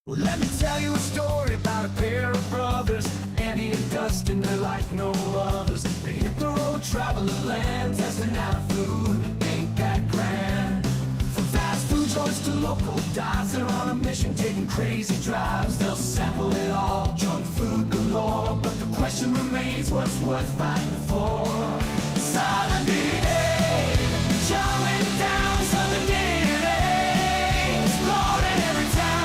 Well, let me tell you a story about a pair of brothers, Andy and Dustin. They're like no others. They hit the road, travel the land, testing out food. Ain't that grand? From fast food joints to local dives, they're on a mission, taking crazy drives. They'll sample it all, junk food galore. But the question remains, what's worth fighting for? Southern Dn'A, showing down Southern Dn'A, exploring every town.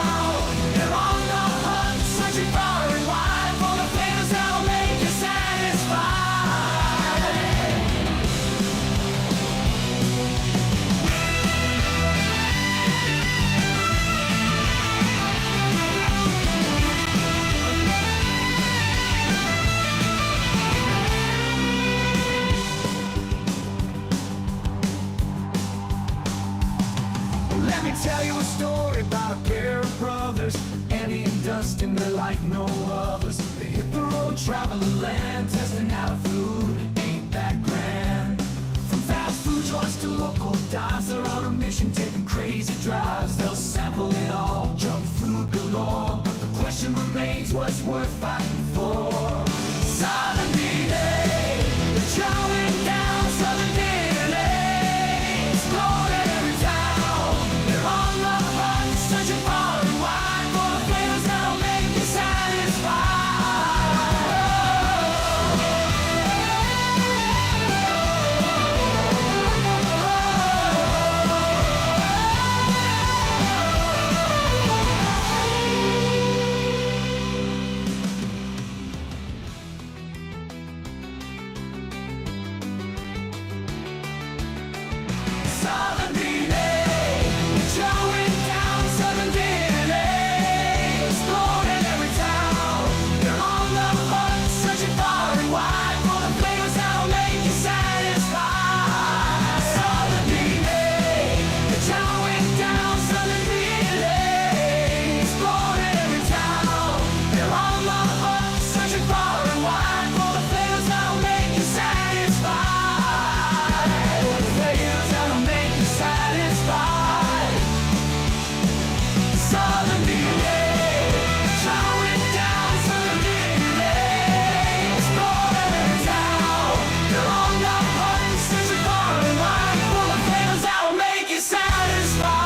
They're on the hunt, searching far and wide for the flavors that'll make you satisfied. Let me tell you a story about a pair of brothers, Andy and Dustin. They're like no others. They hit the road, travel the land, testing out food. Ain't that grand? From fast food joints to local dives, they're on a mission, taking crazy drives. They'll sample it all, junk food galore. But the question remains, what's worth fighting for? Southern Dn'A, they're chowing down Southern Dn'A, exploring every town. They're on the hunt, searching far and wide for the flavors that'll make you satisfied. Southern Dn'A, chowing down Southern Dn'A, exploring every town. They're on the hunt, searching far and wide for the flavors that'll make you satisfied. Southern Dn'A, chowing down Southern Dn'A, exploring every town. They're on the hunt, searching far and wide for the flavors that'll make you satisfied. The flavors that'll make you satisfied. Southern Dn'A, chowing down Southern Dn'A, exploring every town. They're on the hunt, searching far and wide for the flavors that'll make you satisfied.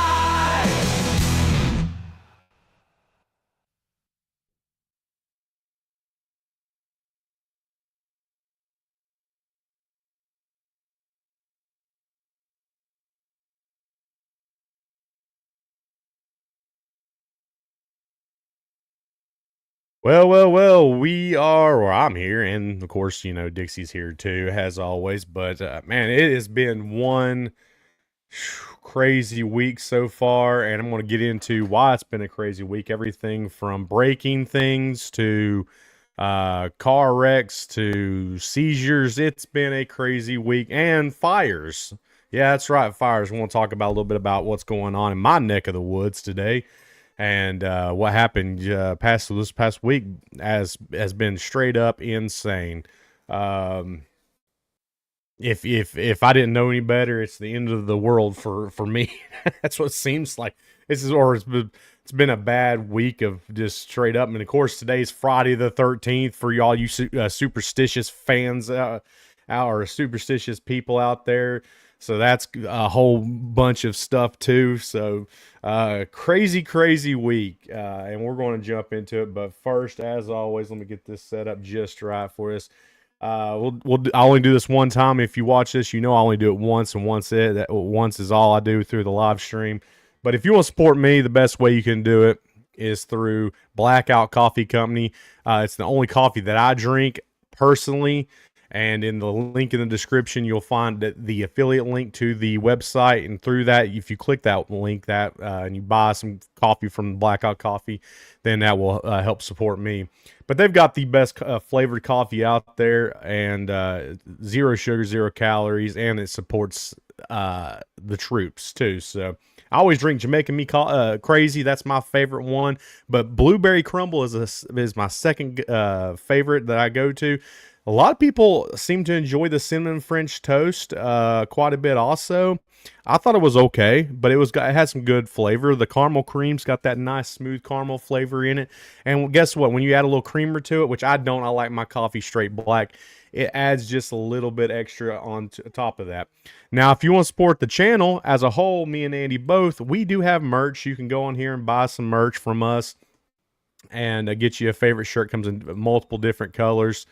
Well, we are, or I'm here, and of course, Dixie's here too, as always. But man, it has been one crazy week so far, and I'm going to get into why it's been a crazy week. Everything from breaking things to car wrecks to seizures. It's been a crazy week, and fires. Yeah, that's right, fires. We want to talk about a little bit about what's going on in my neck of the woods today and what happened this past week has been straight up insane. Um, if I didn't know any better, it's the end of the world for me. That's what it seems like. It's been a bad week of just straight up. And of course, today's Friday the 13th for y'all you superstitious fans our superstitious people out there. So that's a whole bunch of stuff too. So crazy week, and we're going to jump into it. But first, as always, let me get this set up just right for us. I only do this one time. If you watch this, I only do it once, and once is all I do through the live stream. But if you want to support me, the best way you can do it is through Blackout Coffee Company. It's the only coffee that I drink personally. And in the link in the description, you'll find the affiliate link to the website. And through that, if you click that link and you buy some coffee from Blackout Coffee, then that will help support me. But they've got the best flavored coffee out there, and zero sugar, 0 calories, and it supports the troops too. So I always drink Jamaican Me Crazy. That's my favorite one. But Blueberry Crumble is my second favorite that I go to. A lot of people seem to enjoy the cinnamon French toast quite a bit also. I thought it was okay, but it had some good flavor. The caramel cream's got that nice smooth caramel flavor in it. And guess what? When you add a little creamer to it, which I don't, I like my coffee straight black, it adds just a little bit extra on top of that. Now, if you want to support the channel as a whole, me and Andy both, we do have merch. You can go on here and buy some merch from us and get you a favorite shirt. Comes in multiple different colors.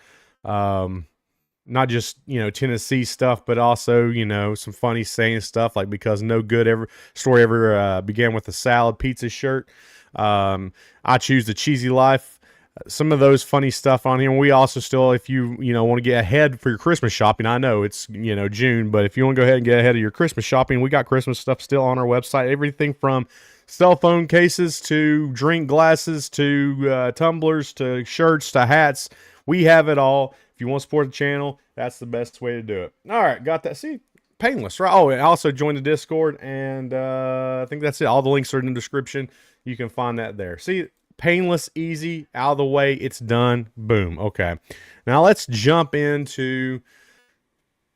Not just, Tennessee stuff, but also, some funny saying stuff like, because no good story ever began with a salad pizza shirt. I choose the cheesy life. Some of those funny stuff on here. And we also still, if you, want to get ahead for your Christmas shopping, I know it's, June, but if you want to go ahead and get ahead of your Christmas shopping, we got Christmas stuff still on our website. Everything from cell phone cases to drink glasses to tumblers to shirts to hats. We have it all. If you want to support the channel, that's the best way to do it. All right, got that. See, painless, right? Oh, and also join the Discord, and I think that's it. All the links are in the description. You can find that there. See, painless, easy, out of the way. It's done. Boom. Okay. Now let's jump into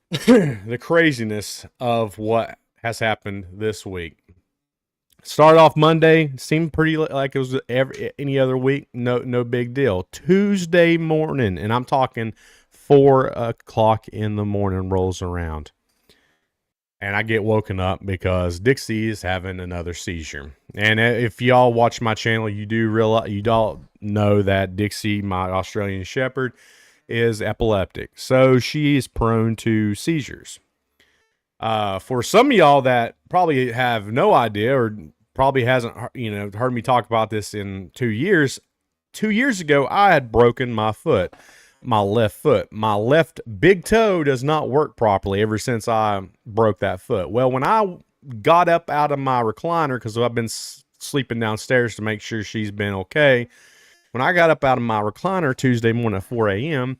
the craziness of what has happened this week. Started off Monday, seemed pretty like it was any other week. No big deal. Tuesday morning, and I'm talking 4 o'clock in the morning rolls around, and I get woken up because Dixie is having another seizure. And if y'all watch my channel, you all know that Dixie, my Australian Shepherd, is epileptic, so she is prone to seizures. For some of y'all that probably have no idea or probably hasn't, heard me talk about this in 2 years. 2 years ago, I had broken my foot, my left foot. My left big toe does not work properly ever since I broke that foot. Well, when I got up out of my recliner, because I've been sleeping downstairs to make sure she's been okay. When I got up out of my recliner Tuesday morning at 4 a.m.,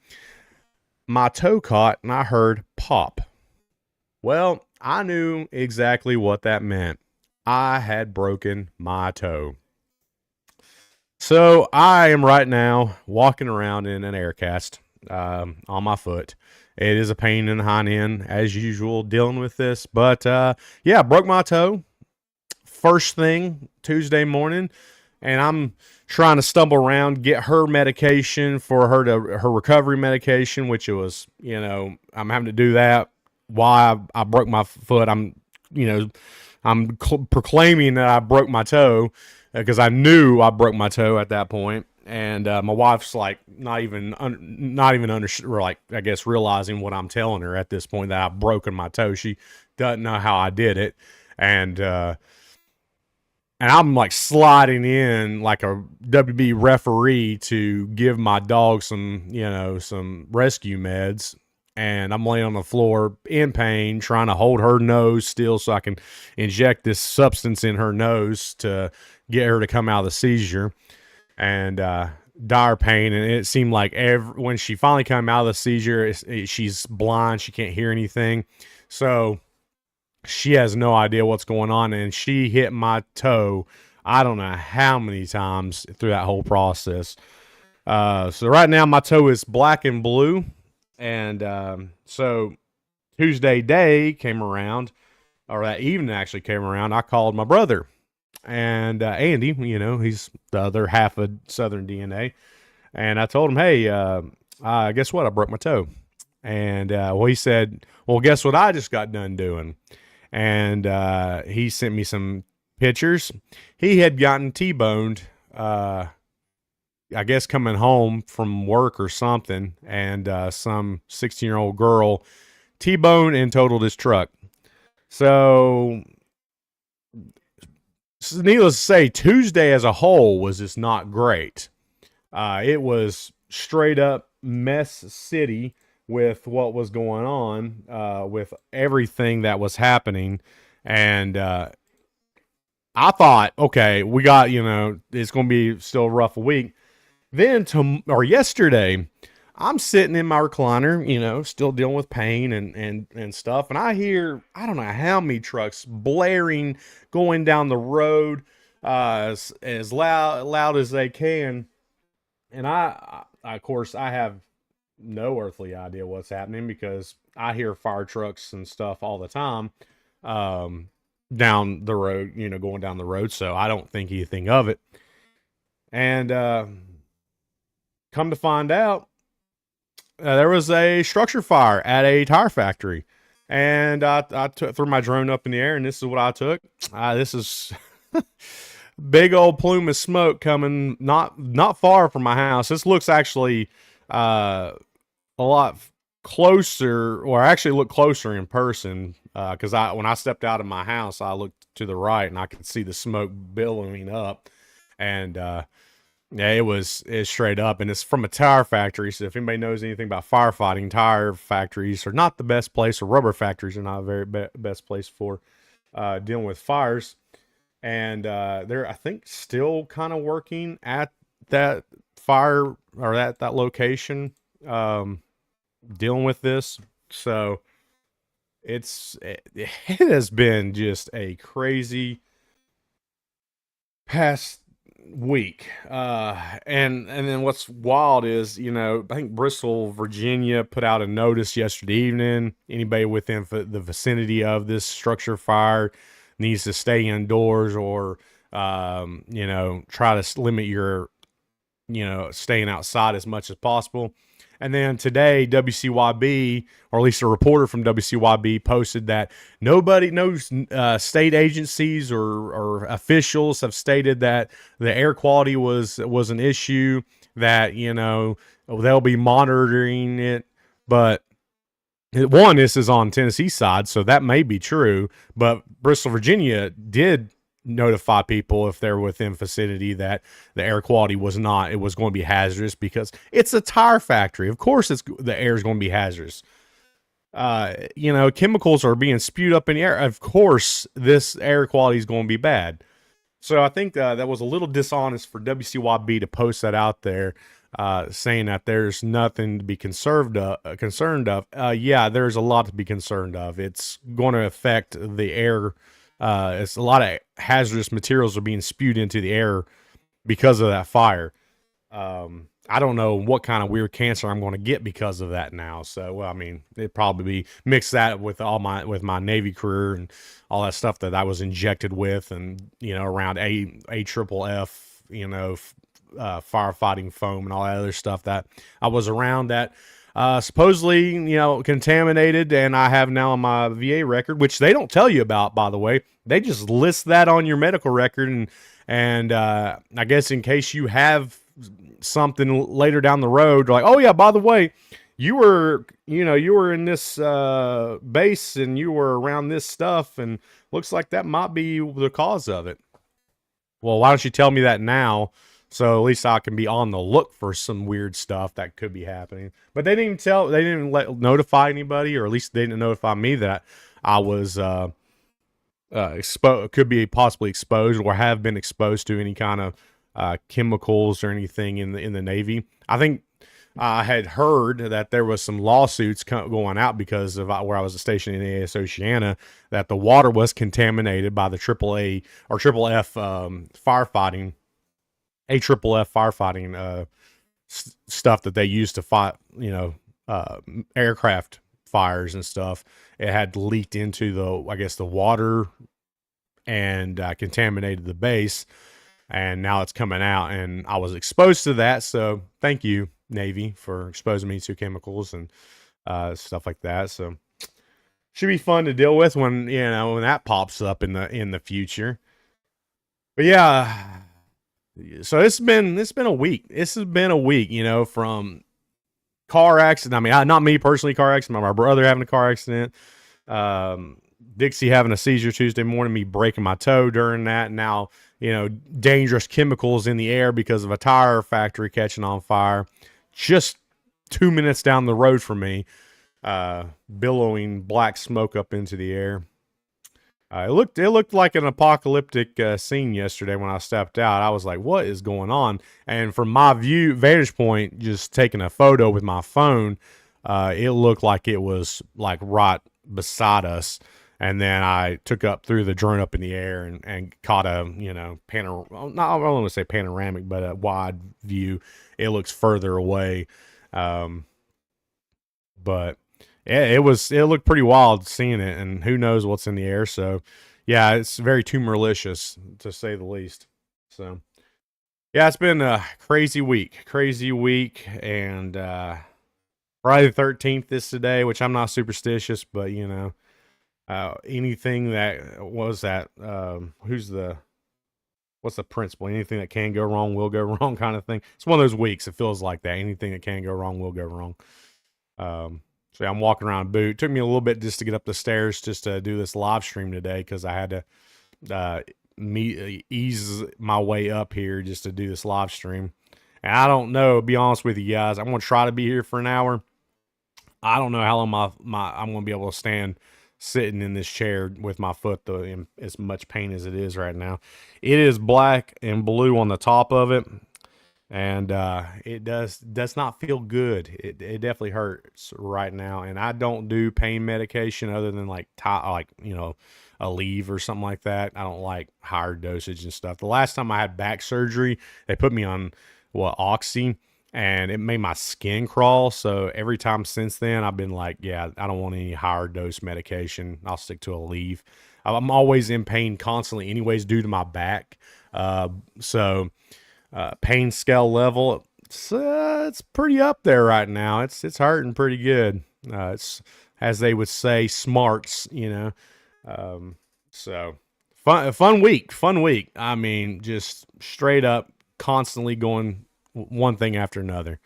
my toe caught and I heard pop. Well, I knew exactly what that meant. I had broken my toe. So I am right now walking around in an air cast on my foot. It is a pain in the hind end, as usual, dealing with this. But yeah, broke my toe first thing Tuesday morning, and I'm trying to stumble around, get her medication for her recovery medication, which it was, I'm having to do that while I broke my foot. I'm proclaiming that I broke my toe because I knew I broke my toe at that point. And my wife's like not even I guess realizing what I'm telling her at this point, that I've broken my toe. She doesn't know how I did it. And I'm like sliding in like a WB referee to give my dog some rescue meds. And I'm laying on the floor in pain, trying to hold her nose still so I can inject this substance in her nose to get her to come out of the seizure. And dire pain. And it seemed like when she finally came out of the seizure, she's blind. She can't hear anything. So she has no idea what's going on. And she hit my toe, I don't know how many times through that whole process. So right now my toe is black and blue. And so Tuesday day came around, or that evening actually came around. I called my brother, and Andy, he's the other half of Southern Dn'A. And I told him, hey, guess what? I broke my toe. And he said, well, guess what I just got done doing? And he sent me some pictures. He had gotten T-boned, I guess coming home from work or something, and some 16-year-old girl T-boned and totaled his truck. So, needless to say, Tuesday as a whole was just not great. It was straight up mess city with what was going on, with everything that was happening. And I thought, okay, we got, it's going to be still a rough week. Then yesterday, I'm sitting in my recliner, still dealing with pain and stuff. And I hear, I don't know how many trucks blaring, going down the road, as loud as they can. And I of course, I have no earthly idea what's happening because I hear fire trucks and stuff all the time, um, down the road, going down the road. So I don't think anything of it. And come to find out, there was a structure fire at a tire factory. And threw my drone up in the air, and this is what I took. This is big old plume of smoke coming not far from my house. This looks actually a lot closer, or I actually look closer in person, because when I stepped out of my house, I looked to the right and I could see the smoke billowing up, and yeah, it's straight up, and it's from a tire factory. So if anybody knows anything about firefighting, tire factories are not the best place, or rubber factories are not a very best place for dealing with fires. And they're, I think, still kind of working at that fire, or that location, dealing with this. So it has been just a crazy past week. And then what's wild is, I think Bristol, Virginia put out a notice yesterday evening. Anybody within the vicinity of this structure fire needs to stay indoors, or try to limit your staying outside as much as possible. And then today, WCYB, or at least a reporter from WCYB, posted that nobody knows, state agencies or officials have stated that the air quality was an issue, that, they'll be monitoring it. But one, this is on Tennessee side, so that may be true. But Bristol, Virginia did notify people if they're within vicinity that the air quality was not, it was going to be hazardous, because it's a tire factory. Of course the air is going to be hazardous. Chemicals are being spewed up in the air. Of course this air quality is going to be bad. So I think that was a little dishonest for WCYB to post that out there, saying that there's nothing to be concerned of. Yeah, there's a lot to be concerned of. It's going to affect the air. It's a lot of hazardous materials are being spewed into the air because of that fire. I don't know what kind of weird cancer I'm going to get because of that now. So, well, I mean, it'd probably be mix that with with my Navy career and all that stuff that I was injected with, and around a triple F, firefighting foam and all that other stuff that I was around, that supposedly, contaminated, and I have now on my VA record, which they don't tell you about, by the way. They just list that on your medical record, and I guess in case you have something later down the road, like, oh yeah, by the way, you were in this base and you were around this stuff, and looks like that might be the cause of it. Well, why don't you tell me that now? So at least I can be on the look for some weird stuff that could be happening. But they didn't notify anybody, or at least they didn't notify me that I was could be possibly exposed, or have been exposed to any kind of chemicals or anything in the Navy. I think I had heard that there was some lawsuits going out because of where I was stationed in AS Oceana, that the water was contaminated by the AAA or triple F firefighting. AFFF firefighting stuff that they use to fight, aircraft fires and stuff. It had leaked into the water, and contaminated the base, and now it's coming out, and I was exposed to that. So thank you, Navy, for exposing me to chemicals and stuff like that. So should be fun to deal with when that pops up in the future. But yeah. So it's been a week. This has been a week, from car accident. I mean, not me personally, car accident. My brother having a car accident. Dixie having a seizure Tuesday morning. Me breaking my toe during that. Now, dangerous chemicals in the air because of a tire factory catching on fire. Just 2 minutes down the road from me, billowing black smoke up into the air. It looked like an apocalyptic scene yesterday when I stepped out. I was like, what is going on? And from my vantage point, just taking a photo with my phone, it looked like it was like right beside us. And then I threw the drone up in the air and caught a, I don't want to say panoramic, but a wide view. It looks further away. But it looked pretty wild seeing it, and who knows what's in the air. So yeah, it's very tumorlicious to say the least. So yeah, it's been a crazy week, and Friday the 13th is today, which I'm not superstitious, but anything that was that what's the principle? Anything that can go wrong will go wrong, kind of thing. It's one of those weeks. It feels like that. Anything that can go wrong will go wrong. So yeah, I'm walking around boot. It took me a little bit just to get up the stairs just to do this live stream today because I had to ease my way up here just to do this live stream. And I don't know, be honest with you guys. I'm gonna try to be here for an hour. I don't know how long I'm gonna be able to stand sitting in this chair with my foot though in as much pain as it is right now. It is black and blue on the top of it, and it does not feel good. It definitely hurts right now, and I don't do pain medication other than like a leave or something like that. I don't like higher dosage and stuff. The last time I had back surgery, they put me on Oxy, and it made my skin crawl. So every time since then, I've been like, yeah, I don't want any higher dose medication. I'll stick to a leave. I'm always in pain constantly anyways due to my back. So pain scale level, it's pretty up there right now. It's hurting pretty good. It's, as they would say, smarts, so fun week. I mean, just straight up constantly going one thing after another.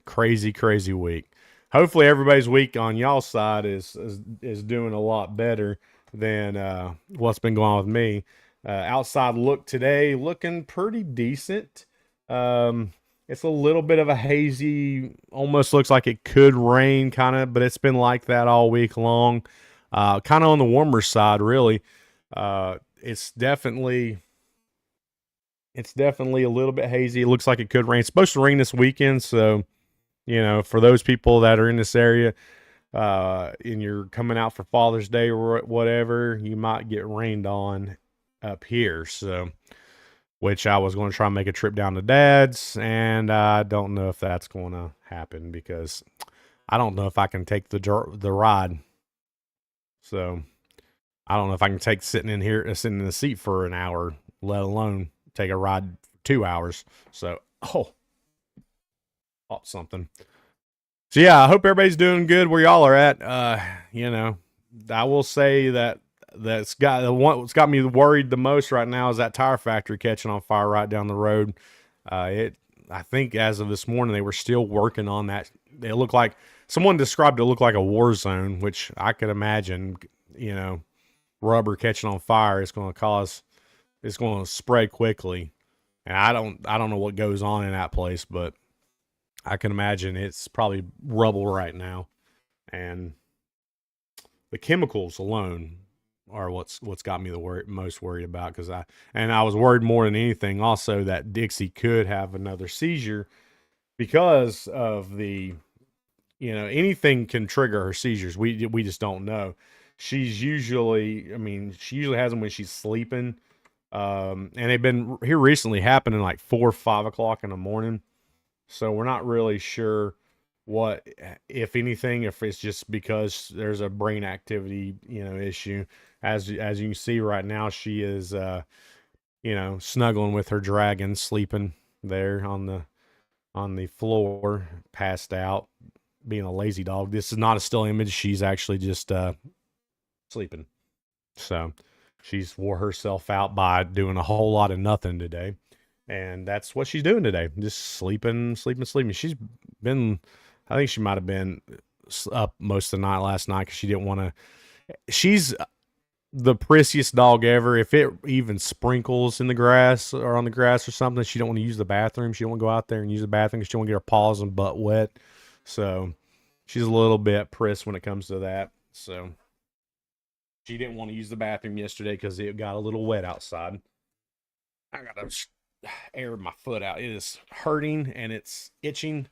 Crazy week. Hopefully everybody's week on y'all's side is doing a lot better than what's been going on with me. Outside look today looking pretty decent. It's a little bit of a hazy, almost looks like it could rain kind of, but it's been like that all week long. Kind of on the warmer side, really. It's definitely a little bit hazy. It looks like it could rain. It's supposed to rain this weekend, so for those people that are in this area, and you're coming out for Father's Day or whatever, you might get rained on up here. So, which I was going to try and make a trip down to Dad's, and I don't know if that's going to happen because I don't know if I can take the ride. So I don't know if I can take sitting in the seat for an hour, let alone take a ride 2 hours. So, popped something. So yeah, I hope everybody's doing good where y'all are at. I will say what's got me worried the most right now is that tire factory catching on fire right down the road. I think as of this morning, they were still working on that. It looked like someone described it looked like a war zone, which I could imagine, rubber catching on fire is going to spread quickly. And I don't know what goes on in that place, but I can imagine it's probably rubble right now. And the chemicals alone are what's got me most worried about, because I was worried more than anything also that Dixie could have another seizure because of the anything can trigger her seizures. We just don't know. She usually has them when she's sleeping, and they've been here recently happening like 4 or 5 o'clock in the morning. So we're not really sure what, if anything, if it's just because there's a brain activity, issue. As you can see right now, she is, snuggling with her dragon, sleeping there on the floor, passed out, being a lazy dog. This is not a still image. She's actually just sleeping. So she's wore herself out by doing a whole lot of nothing today. And that's what she's doing today. Just sleeping. She's been, I think she might have been up most of the night last night because she didn't want to. She's the prissiest dog ever. If it even sprinkles in the grass or on the grass or something, she don't want to use the bathroom. She don't want to go out there and use the bathroom because she don't want to get her paws and butt wet. So she's a little bit prissed when it comes to that. So she didn't want to use the bathroom yesterday because it got a little wet outside. I got to air my foot out. It is hurting and it's itching.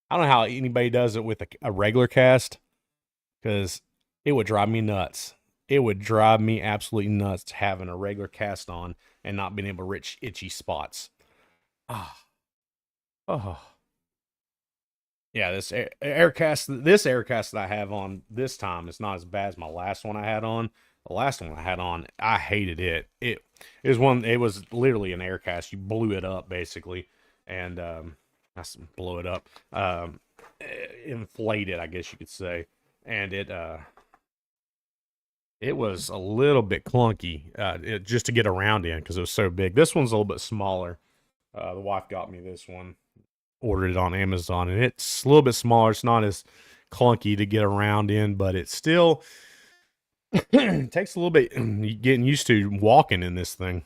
I don't know how anybody does it with a regular cast, because it would drive me nuts. It would drive me absolutely nuts having a regular cast on and not being able to reach itchy spots. Oh. Yeah, this aircast that I have on this time is not as bad as my last one I had on. The last one I had on, I hated it. It was literally an aircast. You blew it up basically, and blow it up, inflate it, I guess you could say, and it was a little bit clunky, just to get around in because it was so big. This one's a little bit smaller. The wife got me this one, ordered it on Amazon, and it's a little bit smaller. It's not as clunky to get around in, but it still takes a little bit getting used to walking in this thing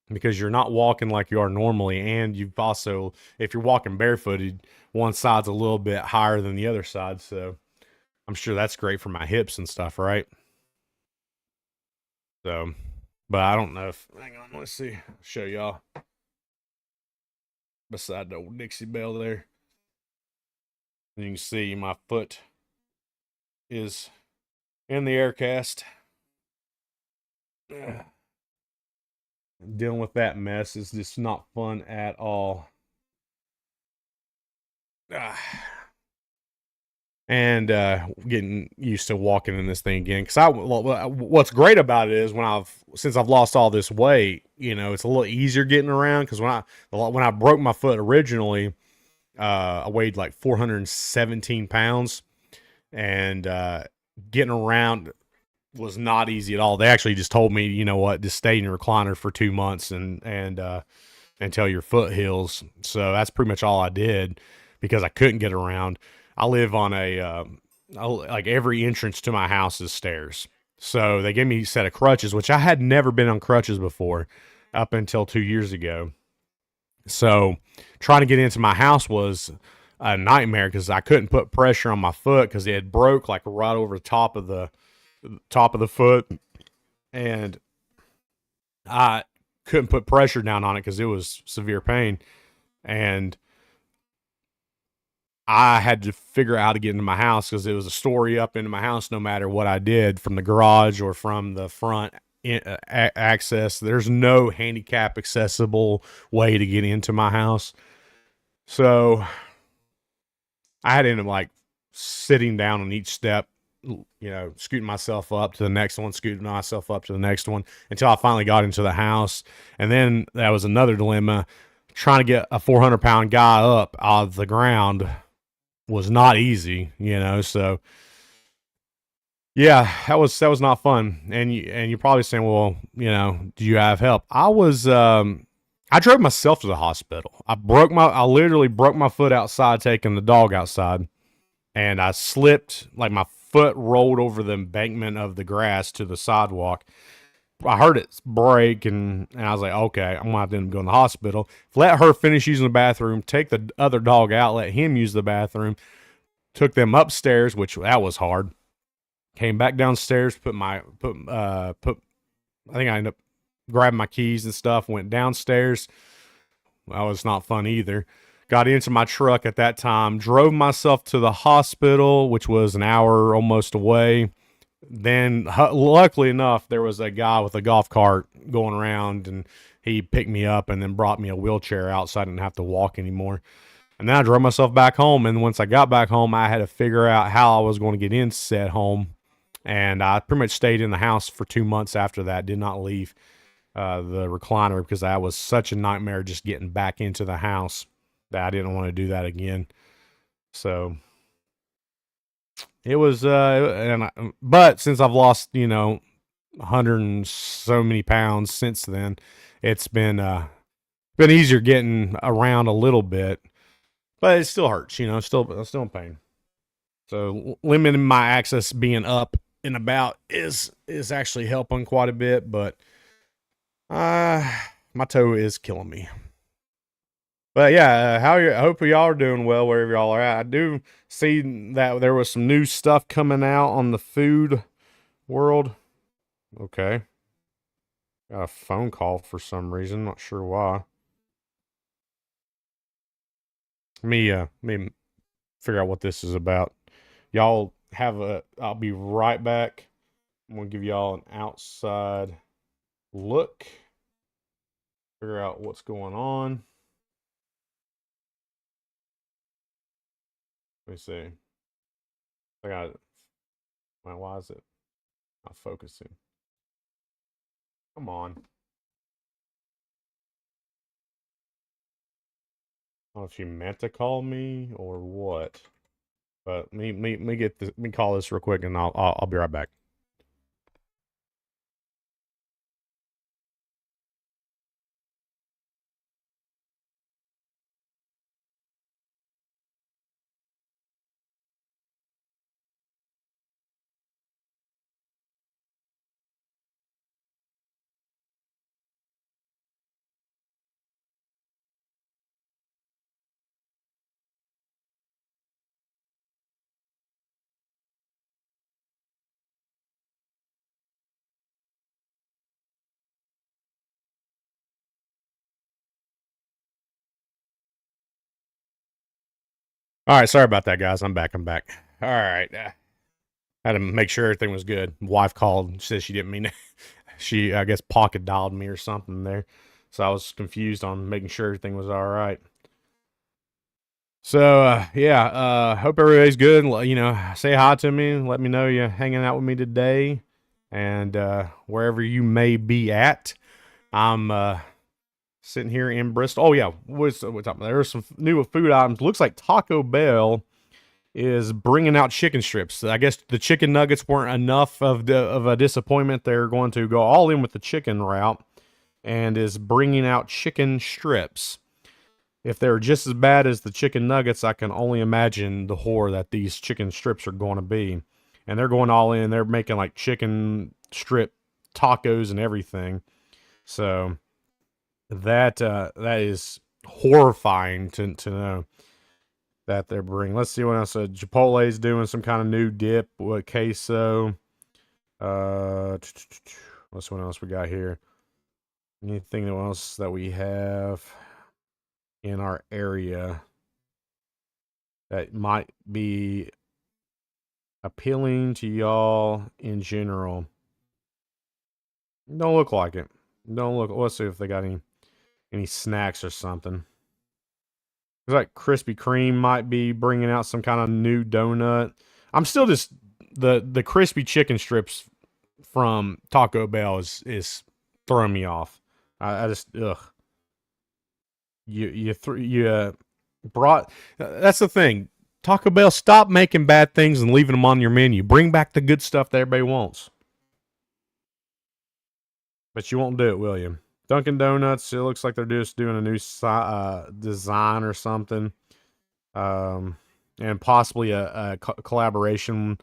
because you're not walking like you are normally, and you've also, if you're walking barefooted, one side's a little bit higher than the other side, so I'm sure that's great for my hips and stuff, right? So, but I don't know if, hang on, let's see, I'll show y'all beside the old Dixie Bell there. And you can see my foot is in the aircast. Dealing with that mess is just not fun at all. And getting used to walking in this thing again. Because what's great about it is since I've lost all this weight, it's a little easier getting around. Because when I broke my foot originally, I weighed like 417 pounds, and getting around was not easy at all. They actually just told me, you know what, just stay in your recliner for 2 months and until your foot heals. So that's pretty much all I did because I couldn't get around. I live on like every entrance to my house is stairs. So they gave me a set of crutches, which I had never been on crutches before up until 2 years ago. So trying to get into my house was a nightmare because I couldn't put pressure on my foot because it had broke like right over the top of the foot, and I couldn't put pressure down on it because it was severe pain, and I had to figure out how to get into my house because it was a story up into my house no matter what I did from the garage or from the front access. There's no handicap accessible way to get into my house. So I had to end up like sitting down on each step, scooting myself up to the next one, scooting myself up to the next one until I finally got into the house. And then that was another dilemma. Trying to get a 400-pound guy up out of the ground was not easy, so yeah, that was not fun. And you're probably saying, well, do you have help? I drove myself to the hospital. I literally broke my foot outside taking the dog outside, and I slipped, like my foot rolled over the embankment of the grass to the sidewalk. I heard it break, and I was like, okay, I'm gonna have to go in the hospital. Let her finish using the bathroom, take the other dog out, let him use the bathroom. Took them upstairs, which that was hard. Came back downstairs, I think I ended up grabbing my keys and stuff, went downstairs. That was not fun either. Got into my truck at that time, drove myself to the hospital, which was an hour almost away. Then, luckily enough, there was a guy with a golf cart going around, and he picked me up and then brought me a wheelchair out so I didn't have to walk anymore. And then I drove myself back home. And once I got back home, I had to figure out how I was going to get in said home. And I pretty much stayed in the house for 2 months after that. Did not leave the recliner because that was such a nightmare just getting back into the house that I didn't want to do that again. So it was, but since I've lost, 100 and so many pounds since then, it's been easier getting around a little bit. But it still hurts, still in pain. So limiting my access being up and about is actually helping quite a bit, but my toe is killing me. But yeah, I hope y'all are doing well wherever y'all are at. I do see that there was some new stuff coming out on the food world. Okay. Got a phone call for some reason, not sure why. Me figure out what this is about. I'll be right back. I'm going to give y'all an outside look, figure out what's going on. Let me see. I got. Why is it not focusing? Come on. I don't know if she meant to call me or what. But me get this. Let me call this real quick, and I'll be right back. All right, sorry about that, guys. I'm back. I'm back. All right. Had to make sure everything was good. Wife called. Said she didn't mean it. She, I guess, pocket dialed me or something there. So I was confused on making sure everything was all right. So yeah, hope everybody's good. You know, say hi to me. Let me know you're hanging out with me today, and wherever you may be at. I'm sitting here in Bristol. Oh yeah, what's up? There's some new food items. Looks like Taco Bell is bringing out chicken strips. I guess the chicken nuggets weren't enough of a disappointment. They're going to go all in with the chicken route and is bringing out chicken strips. If they're just as bad as the chicken nuggets, I can only imagine the horror that these chicken strips are going to be. And they're going all in. They're making like chicken strip tacos and everything. So that is horrifying to know that they're bringing. Let's see what else. Chipotle's doing some kind of new dip with queso. What's what else we got here? Anything else that we have in our area that might be appealing to y'all in general? Don't look like it. Don't look. Let's see if they got any snacks or something. Looks like Krispy Kreme might be bringing out some kind of new donut. I'm still just the crispy chicken strips from Taco Bell is throwing me off. I just ugh. You brought. That's the thing. Taco Bell, stop making bad things and leaving them on your menu. Bring back the good stuff that everybody wants. But you won't do it, will you? Dunkin' Donuts. It looks like they're just doing a new design or something, and possibly a collaboration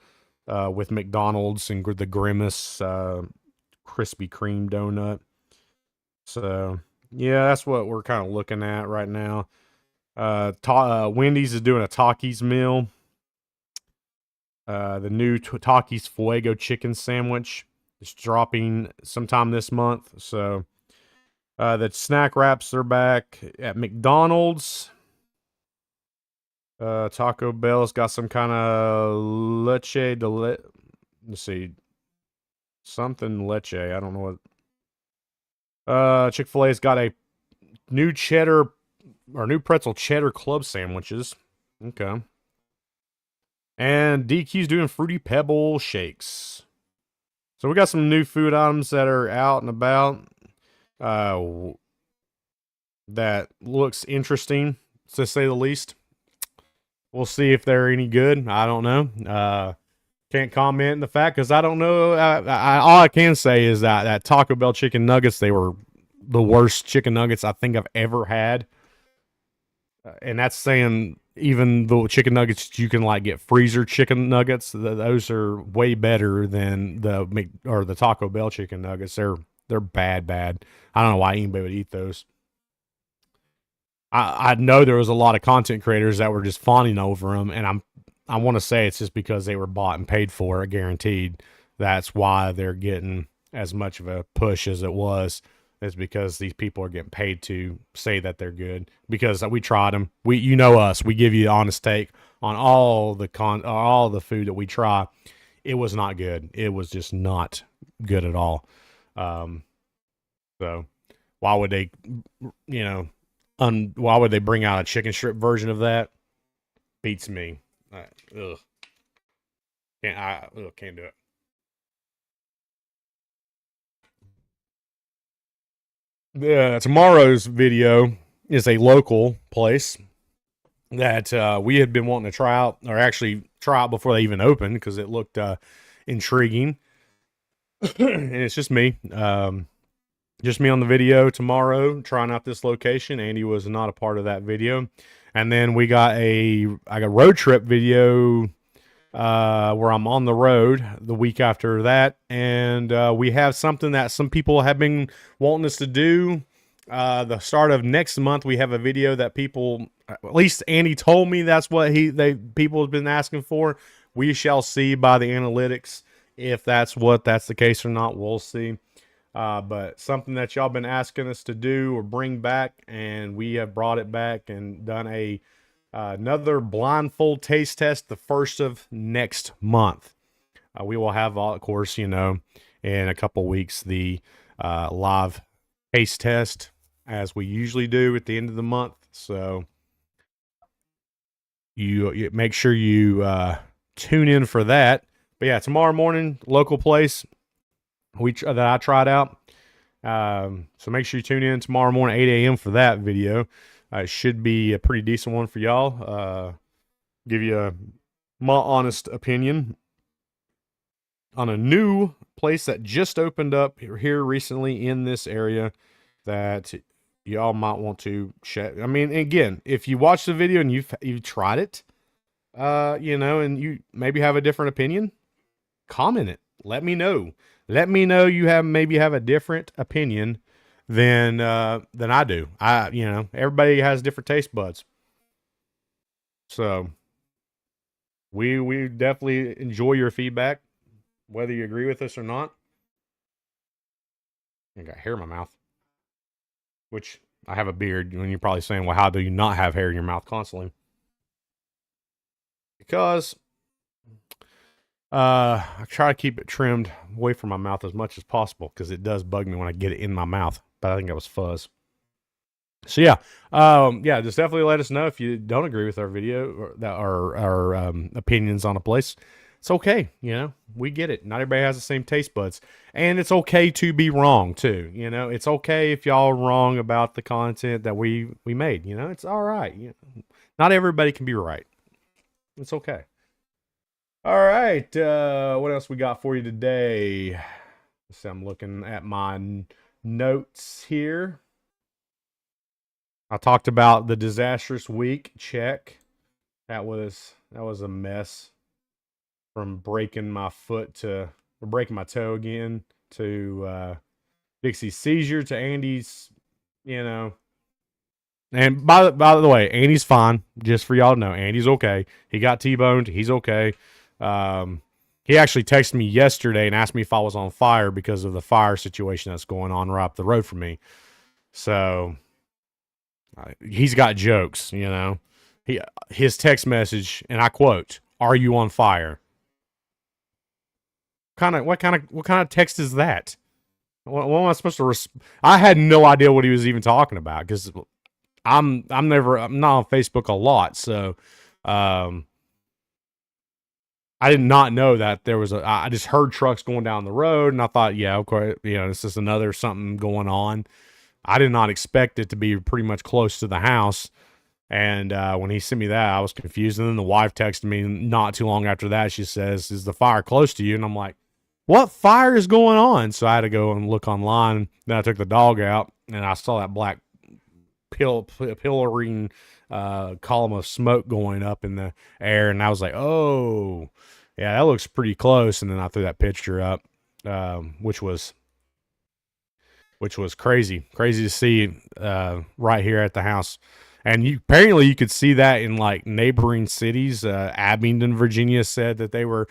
with McDonald's and the Grimace Krispy Kreme donut. So yeah, that's what we're kind of looking at right now. Wendy's is doing a Takis meal. The new Takis Fuego chicken sandwich is dropping sometime this month. So the snack wraps are back at McDonald's. Taco Bell's got some kind of leche let's see. Something leche. I don't know what. Chick-fil-A's got a new cheddar or new pretzel cheddar club sandwiches. Okay. And DQ's doing fruity pebble shakes. So we got some new food items that are out and about. That looks interesting, to say the least. We'll see if they're any good. I don't know. Can't comment in the fact because I don't know. All I can say is that Taco Bell chicken nuggets, they were the worst chicken nuggets I think I've ever had. And that's saying even the chicken nuggets you can like get freezer chicken nuggets. Those are way better than the Taco Bell chicken nuggets. They're bad. I don't know why anybody would eat those. I know there was a lot of content creators that were just fawning over them, and I want to say it's just because they were bought and paid for, guaranteed. That's why they're getting as much of a push as it was. Is because these people are getting paid to say that they're good. Because we tried them. You know us. We give you the honest take on all the food that we try. It was not good. It was just not good at all. So why would they, why would they bring out a chicken strip version of that? Beats me. Ugh. Can't do it. Tomorrow's video is a local place that we had been wanting to try out, or actually try out before they even opened, because it looked intriguing. And it's just me. Just me on the video tomorrow trying out this location. Andy was not a part of that video. And then we got a road trip video where I'm on the road the week after that. And we have something that some people have been wanting us to do. The start of next month, we have a video that people, at least Andy told me that's what people have been asking for. We shall see by the analytics if that's the case or not. We'll see. But something that y'all been asking us to do or bring back, and we have brought it back and done another blindfold taste test the first of next month. We will have, of course, in a couple weeks, the live taste test as we usually do at the end of the month. So you make sure you tune in for that. But yeah, tomorrow morning, local place that I tried out. So make sure you tune in tomorrow morning, 8 a.m. for that video. It should be a pretty decent one for y'all. Give you my honest opinion on a new place that just opened up here recently in this area that y'all might want to check. I mean, again, if you watch the video and you've tried it, and you maybe have a different opinion, comment it. Let me know. Let me know you maybe have a different opinion than I do. Everybody has different taste buds. So we definitely enjoy your feedback, whether you agree with us or not. I got hair in my mouth, which I have a beard. And you're probably saying, well, how do you not have hair in your mouth constantly? Because I try to keep it trimmed away from my mouth as much as possible, because it does bug me when I get it in my mouth. But I think that was fuzz. So yeah, just definitely let us know if you don't agree with our video or our opinions on a place. It's okay, we get it. Not everybody has the same taste buds, and it's okay to be wrong too. It's okay if y'all are wrong about the content that we made. It's all right. Not everybody can be right. It's okay. All right, what else we got for you today? So I'm looking at my notes here. I talked about the disastrous week. Check. That was a mess. From breaking my toe again, to Dixie's seizure, to Andy's, And by the way, Andy's fine. Just for y'all to know, Andy's okay. He got T-boned. He's okay. He actually texted me yesterday and asked me if I was on fire because of the fire situation that's going on right up the road from me. So he's got jokes, his text message, and I quote, "Are you on fire?" What kind of text is that? What am I supposed to I had no idea what he was even talking about, because I'm not on Facebook a lot, so I did not know that there was I just heard trucks going down the road, and I thought, yeah, of course, this is another something going on. I did not expect it to be pretty much close to the house. And when he sent me that, I was confused. And then the wife texted me not too long after that. She says, "Is the fire close to you?" And I'm like, what fire is going on? So I had to go and look online. Then I took the dog out, and I saw that black pillaring column of smoke going up in the air. And I was like, oh, yeah, that looks pretty close. And then I threw that picture up, which was crazy to see right here at the house. And apparently you could see that in like neighboring cities. Abingdon, Virginia said that there were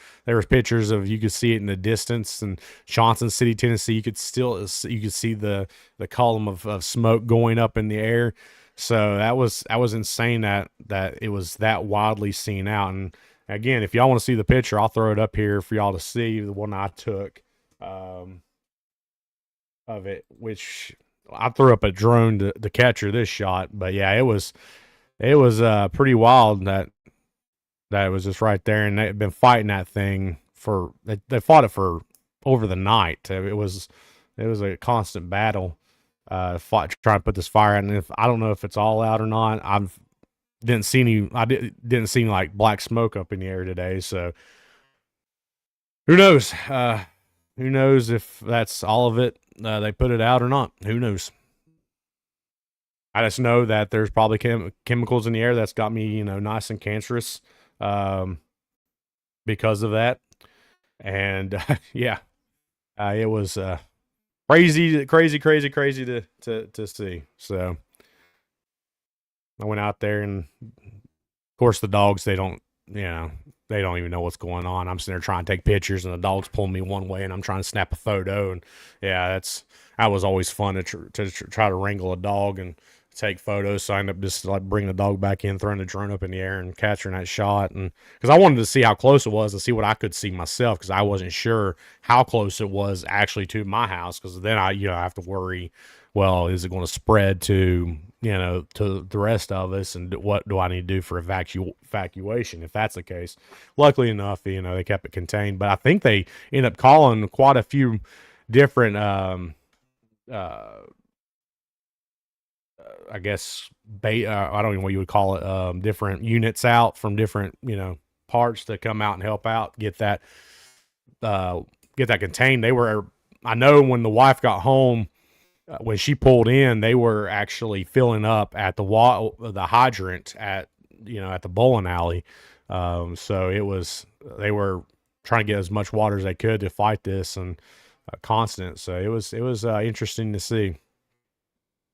pictures of, you could see it in the distance. And Johnson City, Tennessee, you could see the column of smoke going up in the air. So that was insane that it was that wildly seen out. And again, if y'all want to see the picture, I'll throw it up here for y'all to see, the one I took of it, which I threw up a drone to capture this shot. But yeah, it was pretty wild that that was just right there, and they've been fighting that thing for they fought it for over the night. It was a constant battle, trying to put this fire out. And if I don't know if it's all out or not, didn't see any, like black smoke up in the air today. So who knows? Who knows if that's all of it? They put it out or not? Who knows? I just know that there's probably chemicals in the air that's got me, nice and cancerous, um, because of that. And yeah, it was crazy, crazy, crazy, crazy to see. So I went out there, and of course the dogs, they don't even know what's going on. I'm sitting there trying to take pictures, and the dog's pulling me one way, and I'm trying to snap a photo. And yeah, that was always fun to try to wrangle a dog and take photos. So I ended up just like bringing the dog back in, throwing the drone up in the air, and capturing that shot. And because I wanted to see how close it was and see what I could see myself, because I wasn't sure how close it was actually to my house. Because then I have to worry, well, is it going to spread to to the rest of us, and what do I need to do for evacuation if that's the case? Luckily enough, they kept it contained, but I think they end up calling quite a few different I guess I don't even know what you would call it, different units out from different parts to come out and help out get that contained. I know when the wife got home, when she pulled in, they were actually filling up at the hydrant at the bowling alley. So they were trying to get as much water as they could to fight this, and constant. So it was interesting to see.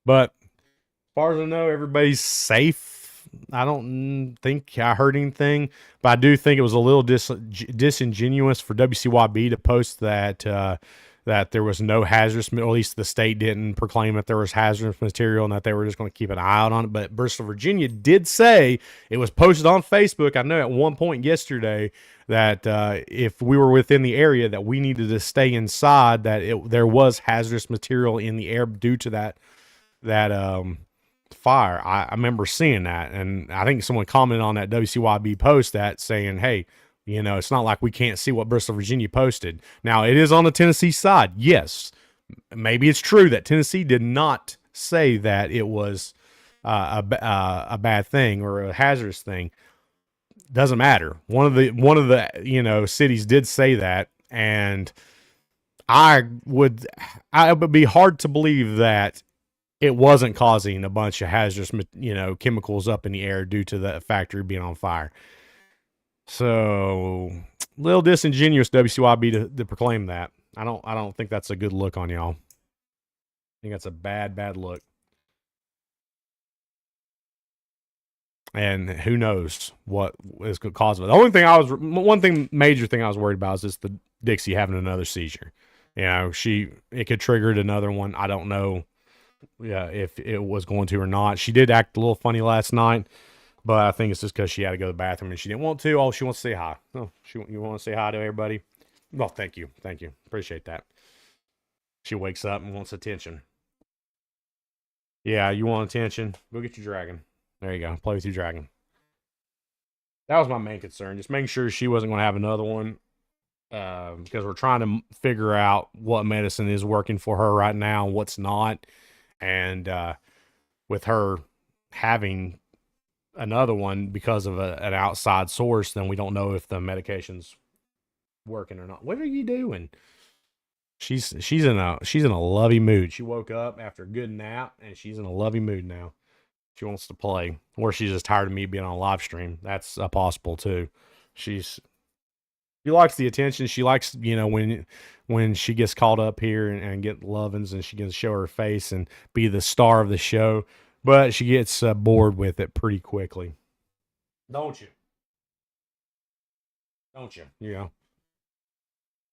But as far as I know, everybody's safe. I don't think I heard anything, but I do think it was a little disingenuous for WCYB to post that that there was no hazardous, or at least the state didn't proclaim that there was hazardous material and that they were just going to keep an eye out on it. But Bristol, Virginia did say, it was posted on Facebook, I know at one point yesterday, that if we were within the area that we needed to stay inside, that there was hazardous material in the air due to that fire. I remember seeing that, and I think someone commented on that WCYB post that saying, hey, it's not like we can't see what Bristol, Virginia posted. Now, it is on the Tennessee side. Yes, maybe it's true that Tennessee did not say that it was a bad thing or a hazardous thing. Doesn't matter. One of the cities did say that, and it would be hard to believe that it wasn't causing a bunch of hazardous chemicals up in the air due to the factory being on fire. So, a little disingenuous WCYB to proclaim that. I don't think that's a good look on y'all. I think that's a bad look. And who knows what is going to cause it. The only thing major thing I was worried about is just the Dixie having another seizure. It could trigger another one. I don't know if it was going to or not. She did act a little funny last night, but I think it's just because she had to go to the bathroom and she didn't want to. Oh, she wants to say hi. Oh, you want to say hi to everybody? Well, thank you. Appreciate that. She wakes up and wants attention. Yeah, you want attention? Go get your dragon. There you go. Play with your dragon. That was my main concern. Just making sure she wasn't going to have another one. Because we're trying to figure out what medicine is working for her right now and what's not. And with her having another one because of an outside source, then we don't know if the medication's working or not. What are you doing? She's in a lovey mood. She woke up after a good nap, and she's in a lovey mood now. She wants to play, or she's just tired of me being on a live stream. That's possible too. She likes the attention. She likes, when she gets called up here and get lovin's, and she gets to show her face and be the star of the show. But she gets bored with it pretty quickly. Don't you?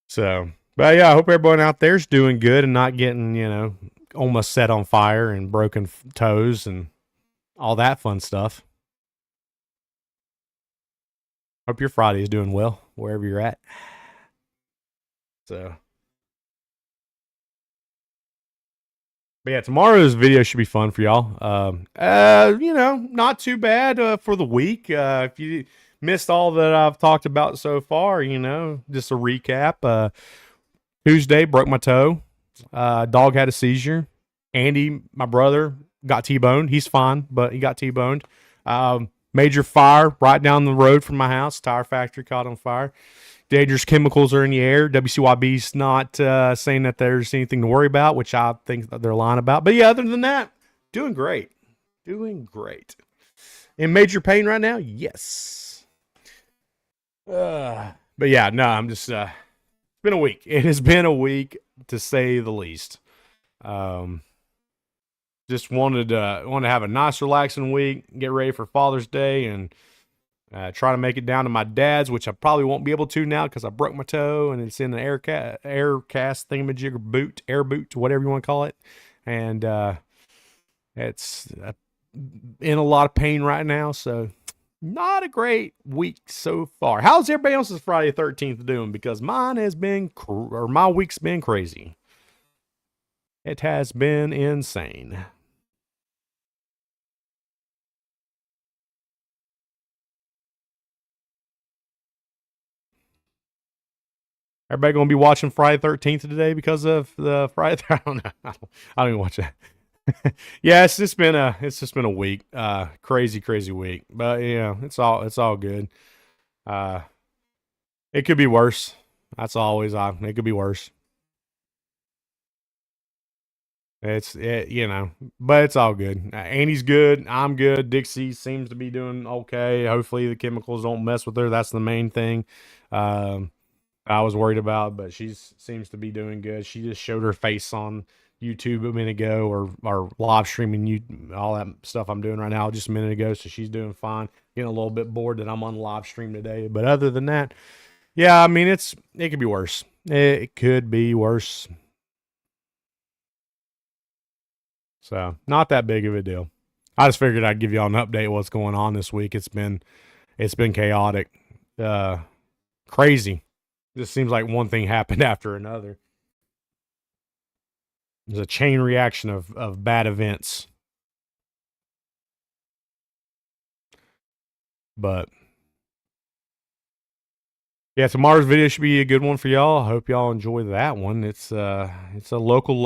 So, but yeah, I hope everyone out there's doing good and not getting, almost set on fire and broken toes and all that fun stuff. Hope your Friday is doing well, wherever you're at. So, but yeah, tomorrow's video should be fun for y'all. Not too bad for the week. If you missed all that I've talked about so far, just a recap. Tuesday, broke my toe. Dog had a seizure. Andy, my brother, got T-boned. He's fine, but he got T-boned. Major fire right down the road from my house. Tire factory caught on fire. Dangerous chemicals are in the air. WCYB's not saying that there's anything to worry about, which I think that they're lying about. But yeah, other than that, doing great. Doing great. In major pain right now? Yes. But yeah, no, I'm just, it's been a week. It has been a week to say the least. Just wanted to have a nice, relaxing week, get ready for Father's Day, and try to make it down to my dad's, which I probably won't be able to now because I broke my toe and it's in an air cast thingamajigger boot, air boot, whatever you want to call it, and it's in a lot of pain right now. So not a great week so far. How's everybody else's Friday the 13th doing? Because mine has been, my week's been crazy. It has been insane. Everybody gonna be watching Friday 13th today because of the Friday. I don't know. I don't even watch that. Yeah, it's just been a week. Crazy week. But yeah, it's all good. Uh, it could be worse. That's always it could be worse. But it's all good. Annie's good. I'm good. Dixie seems to be doing okay. Hopefully the chemicals don't mess with her. That's the main thing. Um, I was worried about, but she seems to be doing good. She just showed her face on YouTube a minute ago, or live streaming you all that stuff I'm doing right now just a minute ago. So she's doing fine. Getting a little bit bored that I'm on live stream today, but other than that, yeah, I mean it could be worse. It could be worse. So not that big of a deal. I just figured I'd give y'all an update of what's going on this week. It's been chaotic, crazy. Just seems like one thing happened after another. There's a chain reaction of bad events. But yeah, tomorrow's video should be a good one for y'all. I hope y'all enjoy that one. It's a local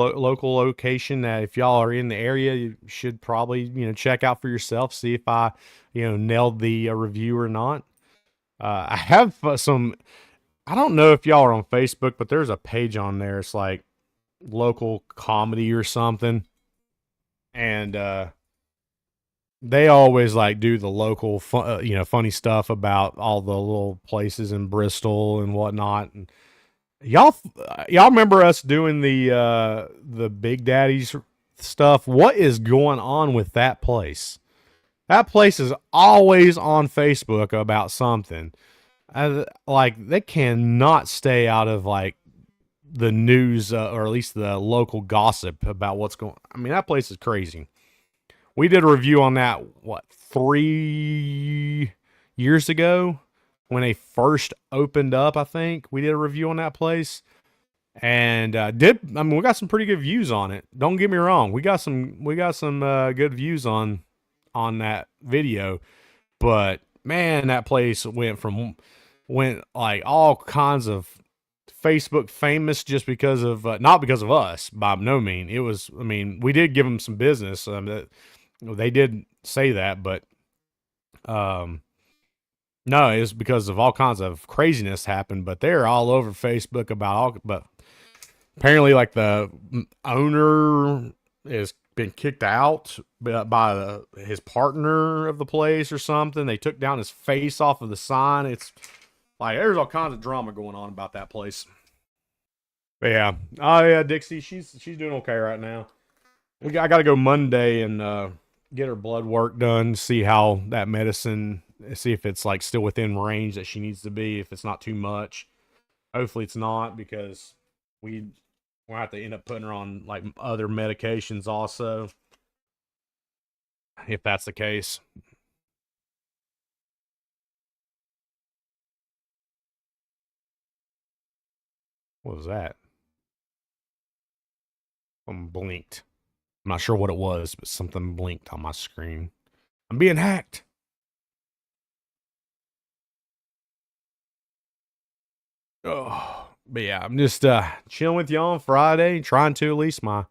location that if y'all are in the area, you should probably check out for yourself. See if I nailed the review or not. I have some. I don't know if y'all are on Facebook, but there's a page on there. It's like local comedy or something, and they always like do the local funny stuff about all the little places in Bristol and whatnot. And y'all remember us doing the Big Daddy's stuff? What is going on with that place? That place is always on Facebook about something. Like they cannot stay out of like the news, or at least the local gossip about what's going. I mean, that place is crazy. We did a review on that 3 years ago when they first opened up. I think we did a review on that place, and we got some pretty good views on it. Don't get me wrong, we got some good views on that video, but man, that place went like all kinds of Facebook famous just because of not because of us by no mean. It was, I mean, we did give them some business. They did say that, but no, it was because of all kinds of craziness happened. But they're all over Facebook about all. But apparently, like the owner has been kicked out by his partner of the place or something. They took down his face off of the sign. It's like there's all kinds of drama going on about that place. But yeah, oh yeah, Dixie, she's doing okay right now. I got to go Monday and get her blood work done, see how that medicine, see if it's like still within range that she needs to be, if it's not too much. Hopefully it's not, because we'll have to end up putting her on like other medications also, if that's the case. What was that? Something blinked. I'm not sure what it was, but something blinked on my screen. I'm being hacked. Oh, but yeah, I'm just chilling with y'all on Friday, trying to at least. My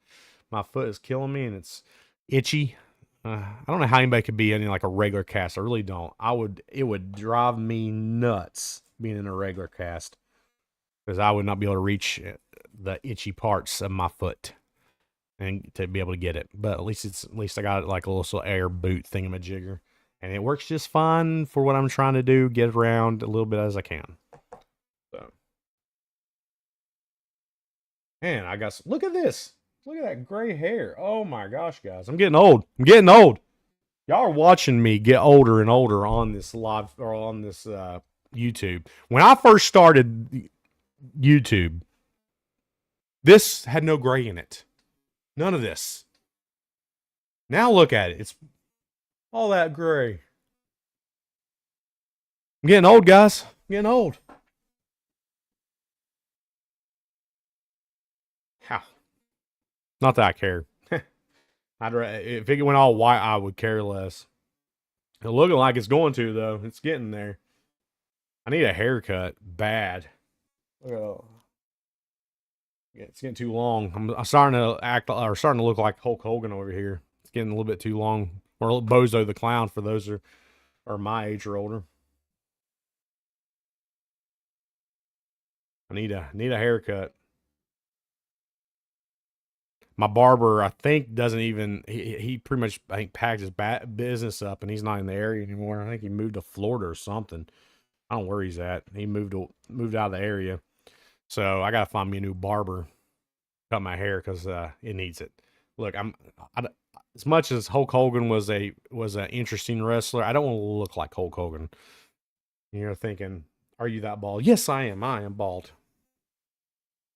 foot is killing me and it's itchy. I don't know how anybody could be in like a regular cast. I really don't. It would drive me nuts being in a regular cast because I would not be able to reach the itchy parts of my foot and to be able to get it. But at least I got like a little air boot thingamajigger, and it works just fine for what I'm trying to do. Get around a little bit as I can. So, man, look at this. Look at that gray hair. Oh my gosh, guys, I'm getting old. I'm getting old. Y'all are watching me get older and older on this live or on this YouTube. When I first started YouTube, this had no gray in it. None of this. Now look at it. It's all that gray. I'm getting old, guys. I'm getting old. How? Not that I care. If it went all white, I would care less. It's looking like it's going to, though. It's getting there. I need a haircut bad. Oh. It's getting too long. I'm starting to look like Hulk Hogan over here. It's getting a little bit too long. Or Bozo the Clown for those who are my age or older. I need a haircut. My barber, I think, doesn't even he pretty much I think packed his business up and he's not in the area anymore. I think he moved to Florida or something. I don't know where he's at. He moved out of the area. So I gotta find me a new barber, cut my hair because it needs it. Look, as much as Hulk Hogan was an interesting wrestler, I don't want to look like Hulk Hogan. You're thinking, are you that bald? Yes, I am. I am bald.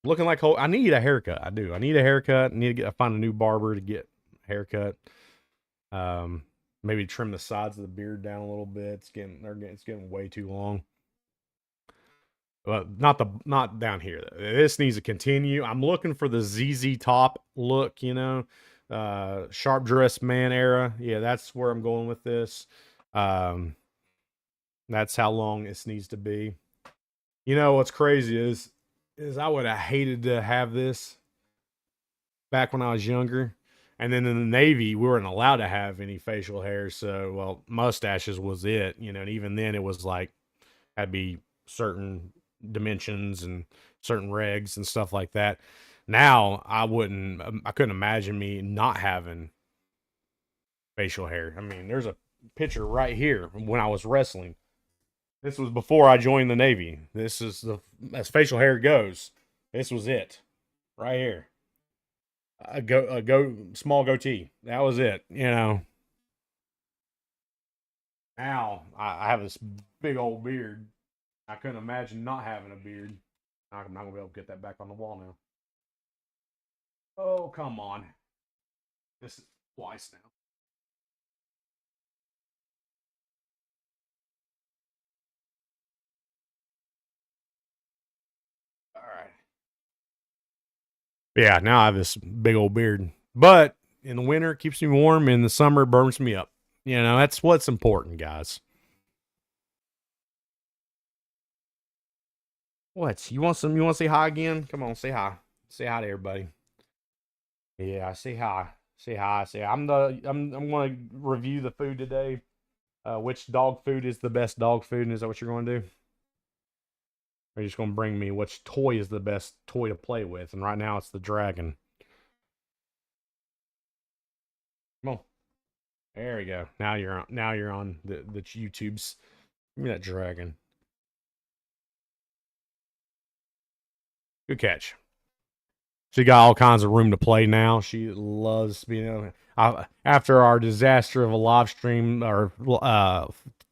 Looking like Hulk. I need a haircut. I do. I need a haircut. I need to find a new barber to get a haircut. Maybe trim the sides of the beard down a little bit. It's getting way too long. Well, not down here. This needs to continue. I'm looking for the ZZ Top look, sharp dressed man era. Yeah, that's where I'm going with this. That's how long this needs to be. You know what's crazy is I would have hated to have this back when I was younger. And then in the Navy, we weren't allowed to have any facial hair. So, well, mustaches was it, and even then it was like, had to be certain dimensions and certain regs and stuff like that. Now, I couldn't imagine me not having facial hair. I mean, there's a picture right here when I was wrestling. This was before I joined the Navy. This is as facial hair goes. This was it, right here. A small goatee. That was it. Now I have this big old beard. I couldn't imagine not having a beard. I'm not gonna be able to get that back on the wall now. Oh, come on. This is twice now. All right. Yeah, now I have this big old beard. But in the winter, it keeps me warm. In the summer, it burns me up. That's what's important, guys. What? You want to say hi again? Come on, say hi. Say hi to everybody. Yeah, say hi. Say hi. Say hi. I'm going to review the food today. Which dog food is the best dog food? And is that what you're going to do? Or are you just going to bring me which toy is the best toy to play with? And right now it's the dragon. Come on. There we go. Now you're on. Now you're on the YouTubes. Give me that dragon. Good catch. She got all kinds of room to play now. She loves, after our disaster of a live stream or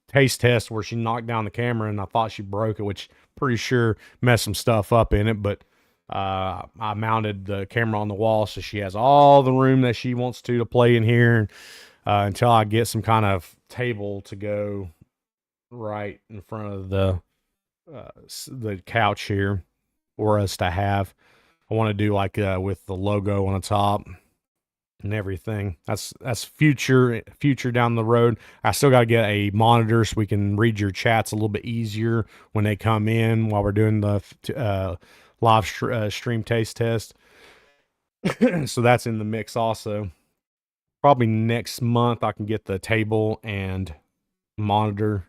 taste test where she knocked down the camera and I thought she broke it, which pretty sure messed some stuff up in it. But I mounted the camera on the wall so she has all the room that she wants to play in here until I get some kind of table to go right in front of the couch here for us to have. I want to do like with the logo on the top and everything. That's future down the road. I still got to get a monitor so we can read your chats a little bit easier when they come in while we're doing the stream taste test. So that's in the mix also. Probably next month I can get the table and monitor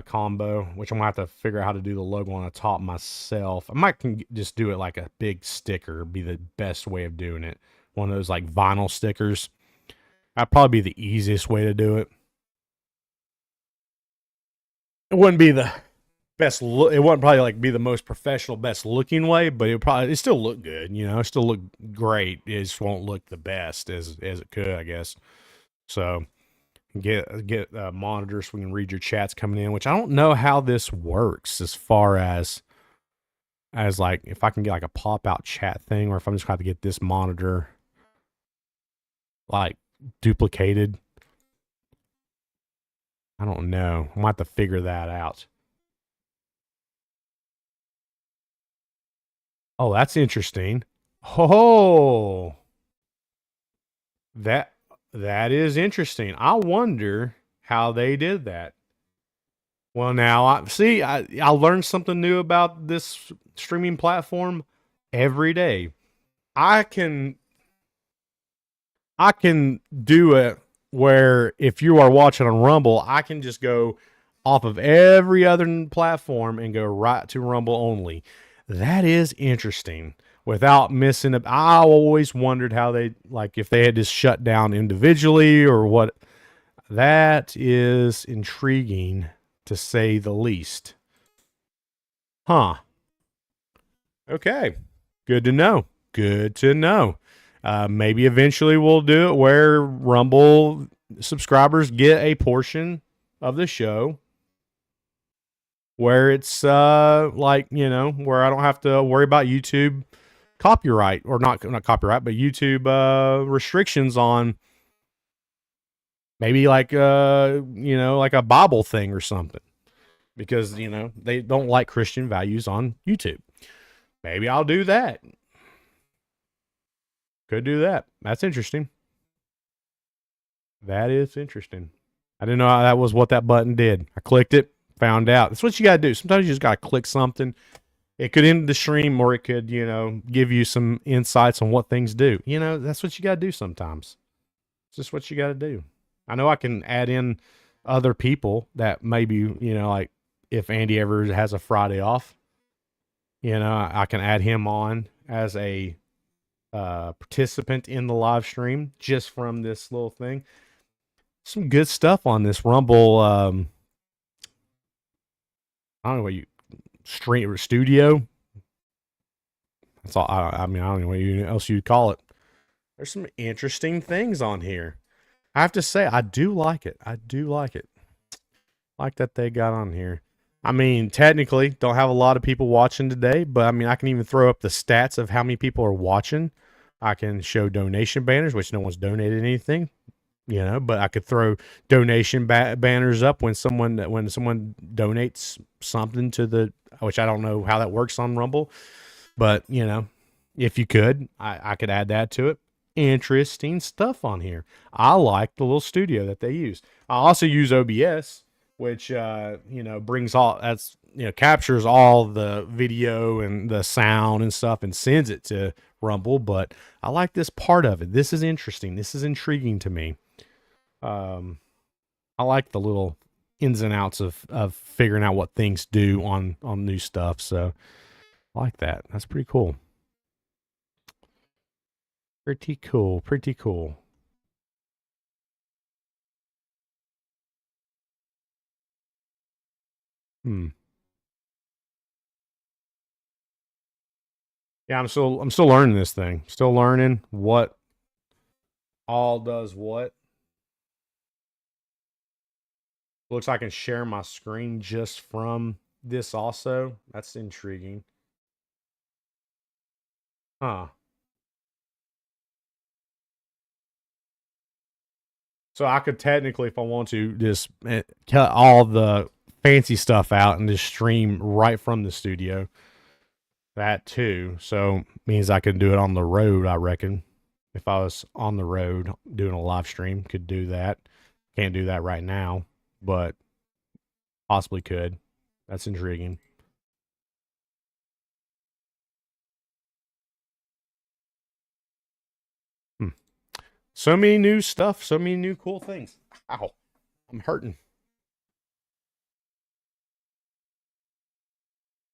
combo, which I'm gonna have to figure out how to do the logo on the top myself. I might can just do it like a big sticker, be the best way of doing it. One of those like vinyl stickers. That'd probably be the easiest way to do it. It wouldn't be the best look. It wouldn't probably like be the most professional, best looking way, but it still look good. You know, it still look great. It just won't look the best as it could, I guess. So get monitors so we can read your chats coming in. Which I don't know how this works as far as like if I can get like a pop out chat thing, or if I'm just going to have to get this monitor like duplicated. I don't know. I might have to figure that out. Oh, that's interesting. Oh, that is interesting. I wonder how they did that. Well, now I learned something new about this streaming platform every day. I can do it where if you are watching on Rumble, I can just go off of every other platform and go right to Rumble only. That is interesting. Without missing it, I always wondered how they like if they had just shut down individually or what. That is intriguing to say the least. Huh. Okay. Good to know. Good to know. Maybe eventually we'll do it where Rumble subscribers get a portion of the show where it's like, you know, where I don't have to worry about YouTube copyright, or not copyright, but YouTube restrictions on maybe like you know, like a Bible thing or something, because you know they don't like Christian values on YouTube. Maybe I'll do that. Could do that. That's interesting. That is interesting. I didn't know that was what that button did. I clicked it, found out. That's what you gotta do. Sometimes you just gotta click something. It could end the stream, or it could, you know, give you some insights on what things do. You know, that's what you gotta do sometimes. It's just what you gotta do. I know I can add in other people that maybe, you know, like if Andy ever has a Friday off, you know, I can add him on as a participant in the live stream just from this little thing. Some good stuff on this Rumble. I don't know what you stream studio. That's all. I mean, I don't know what else you'd call it. There's some interesting things on here. I have to say, I do like it. I do like it. Like that they got on here. I mean, technically, don't have a lot of people watching today, but I mean, I can even throw up the stats of how many people are watching. I can show donation banners, which no one's donated anything, you know, but I could throw donation banners up when someone donates something to the, which I don't know how that works on Rumble, but you know, if you could, I could add that to it. Interesting stuff on here. I like the little studio that they use. I also use OBS, which you know, brings all that's, you know, captures all the video and the sound and stuff and sends it to Rumble. But I like this part of it. This is interesting. This is intriguing to me. I like the little ins and outs of figuring out what things do on new stuff. So I like that. That's pretty cool. Pretty cool. Pretty cool. Yeah, I'm still learning this thing. Still learning what all does what. Looks like I can share my screen just from this also. That's intriguing. Huh. So I could technically, if I want to, just cut all the fancy stuff out and just stream right from the studio. That too. So means I can do it on the road, I reckon. if I was on the road doing a live stream, could do that. Can't do that right now, but possibly could. That's intriguing. Hmm. So many new stuff, so many new cool things. Ow, I'm hurting.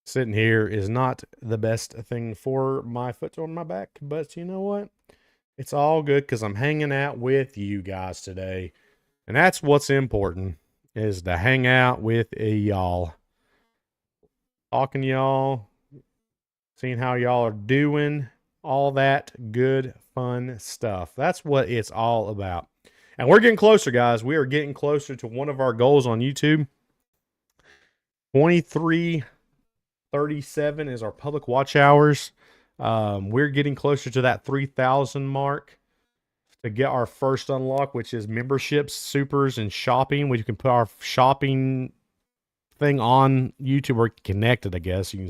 Sitting here is not the best thing for my foot on my back, but you know what? It's all good because I'm hanging out with you guys today. And that's what's important, is to hang out with y'all. Talking to y'all, seeing how y'all are doing, all that good, fun stuff. That's what it's all about. And we're getting closer, guys. We are getting closer to one of our goals on YouTube. 2337 is our public watch hours. We're getting closer to that 3,000 mark to get our first unlock, which is memberships, supers, and shopping. We can put our shopping thing on YouTube or connect it, I guess. You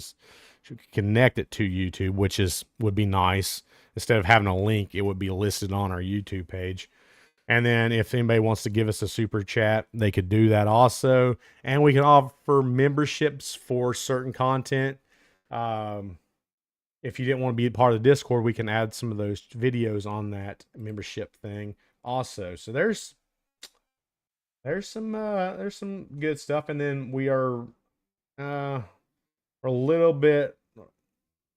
can connect it to YouTube, which would be nice. Instead of having a link, it would be listed on our YouTube page. And then if anybody wants to give us a super chat, they could do that also. And we can offer memberships for certain content. If you didn't want to be part of the Discord, we can add some of those videos on that membership thing also. So there's some good stuff. And then we are a little bit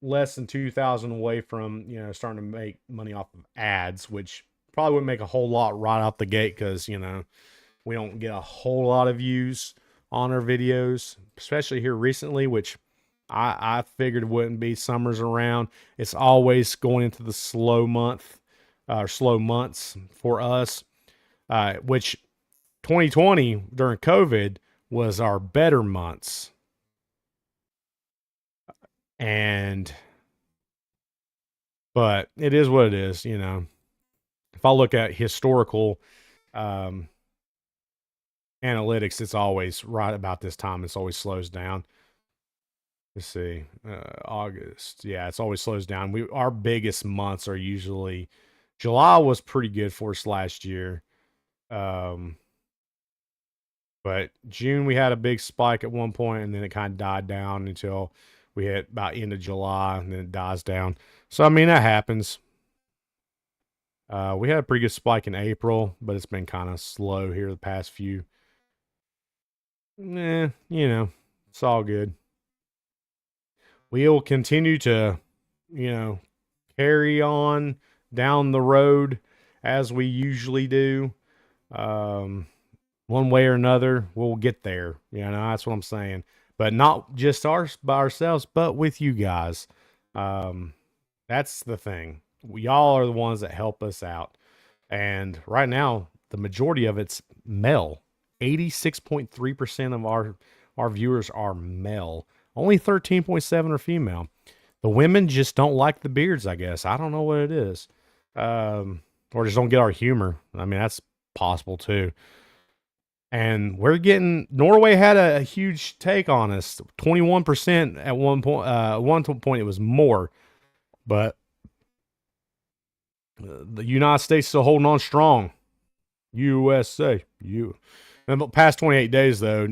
less than 2,000 away from, starting to make money off of ads, which probably wouldn't make a whole lot right out the gate because, we don't get a whole lot of views on our videos, especially here recently, which I figured it wouldn't be. Summer's around. It's always going into the slow months for us, which 2020 during COVID was our better months. But it is what it is, If I look at historical analytics, it's always right about this time. It's always slows down. Let's see, August. Yeah, it's always slows down. Our biggest months are usually July was pretty good for us last year. But June we had a big spike at one point, and then it kind of died down until we hit about end of July, and then it dies down. So I mean that happens. We had a pretty good spike in April, but it's been kind of slow here the past few. It's all good. We'll continue to, carry on down the road as we usually do. One way or another, we'll get there. That's what I'm saying. But not just by ourselves, but with you guys. That's the thing. Y'all are the ones that help us out. And right now, the majority of it's male. 86.3% of our viewers are male. Only 13.7 are female. The women just don't like the beards, I guess. I don't know what it is. Or just don't get our humor. I mean, that's possible too. And Norway had a huge take on us. 21% at one point. One point it was more. But the United States still holding on strong. USA. In the past 28 days, though,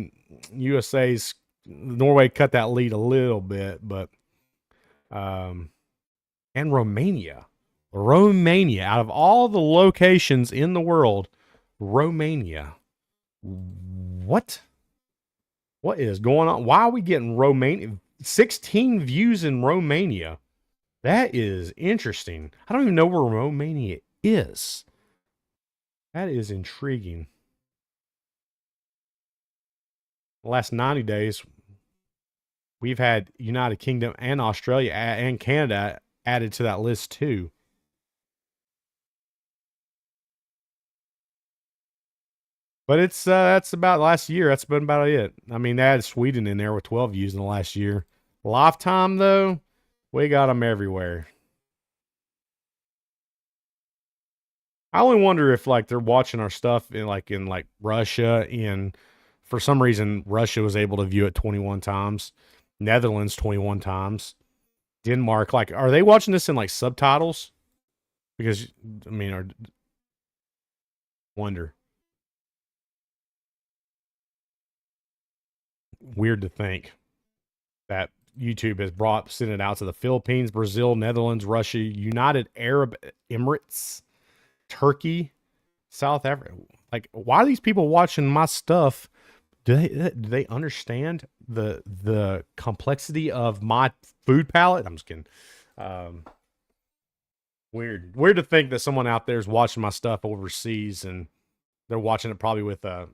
Norway cut that lead a little bit, but and Romania, out of all the locations in the world, Romania, what is going on? Why are we getting Romania? 16 views in Romania. That is interesting. I don't even know where Romania is. That is intriguing. The last 90 days, we've had United Kingdom and Australia and Canada added to that list too. But that's about last year. That's been about it. I mean, they had Sweden in there with 12 views in the last year. Lifetime, though, we got them everywhere. I only wonder if they're watching our stuff in Russia. For some reason, Russia was able to view it 21 times. Netherlands 21 times. Denmark, are they watching this in subtitles? Because I mean, or wonder. Weird to think that YouTube has sent it out to the Philippines, Brazil, Netherlands, Russia, United Arab Emirates, Turkey, South Africa. Like, why are these people watching my stuff? Do they understand the complexity of my food palette? I'm just kidding. Um, weird to think that someone out there is watching my stuff overseas and they're watching it probably with uh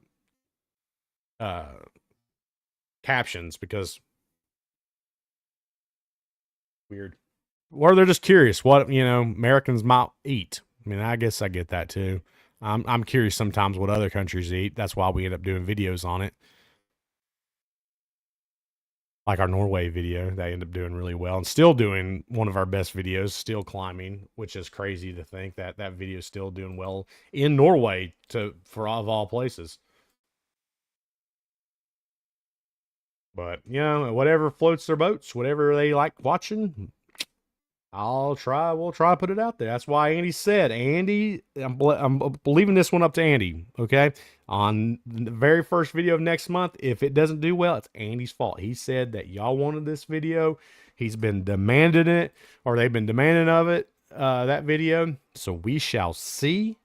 captions because weird. Or they're just curious what, Americans might eat. I mean, I guess I get that too. I'm curious sometimes what other countries eat. That's why we end up doing videos on it. Like our Norway video, they end up doing really well and still doing one of our best videos, still climbing, which is crazy to think that that video is still doing well in Norway for of all places. But whatever floats their boats, whatever they like watching, we'll try to put it out there. That's why Andy said, Andy, I'm leaving this one up to Andy, okay? On the very first video of next month, if it doesn't do well, it's Andy's fault. He said that y'all wanted this video. He's been demanding it, or they've been demanding of it, that video. So we shall see.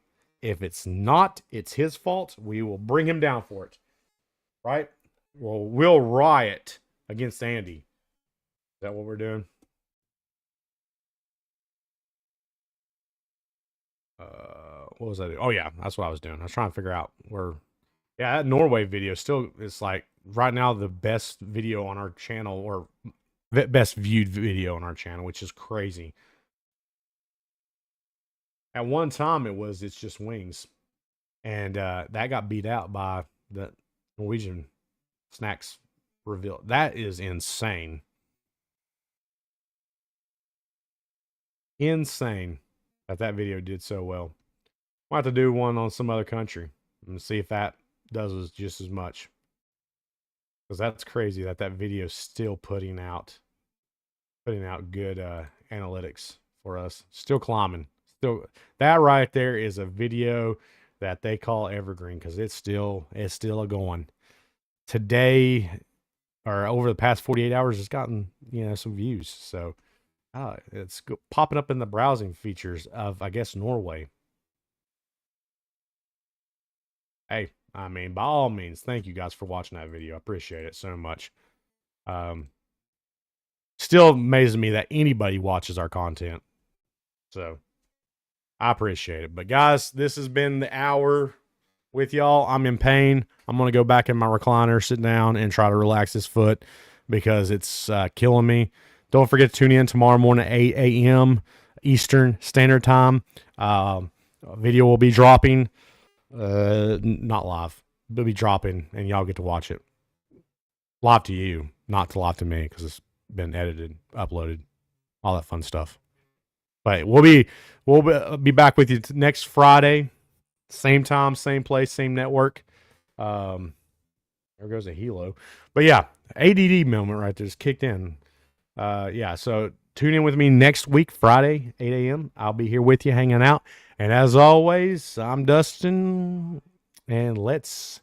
If it's not, it's his fault. We will bring him down for it, right? Well, we'll riot against Andy. Is that what we're doing? What was I doing? Oh yeah, that's what I was doing. I was trying to figure out where. Yeah, that Norway video still is like right now the best video on our channel, or best viewed video on our channel, which is crazy. At one time, it's just wings, and that got beat out by the Norwegian snacks reveal. That is insane. Insane that video did so well. We'll have to do one on some other country and see if that does just as much. Because that's crazy that video is still putting out good analytics for us. Still climbing. Still, that right there is a video that they call evergreen because it's still a going. Today, or over the past 48 hours, it's gotten some views. So it's popping up in the browsing features of, I guess, Norway. Hey, I mean, by all means, thank you guys for watching that video. I appreciate it so much. Still amazes me that anybody watches our content. So I appreciate it. But guys, this has been the hour with y'all. I'm in pain. I'm going to go back in my recliner, sit down, and try to relax this foot because it's killing me. Don't forget to tune in tomorrow morning at 8 a.m. Eastern Standard Time. Video will be dropping. Not live. It'll be dropping, and y'all get to watch it. Live to you, not live to me, because it's been edited, uploaded, all that fun stuff. But we'll be back with you next Friday. Same time, same place, same network. There goes a helo. But yeah, ADD moment right there just kicked in. So tune in with me next week, Friday, 8 a.m. I'll be here with you, hanging out. And as always, I'm Dustin, and let's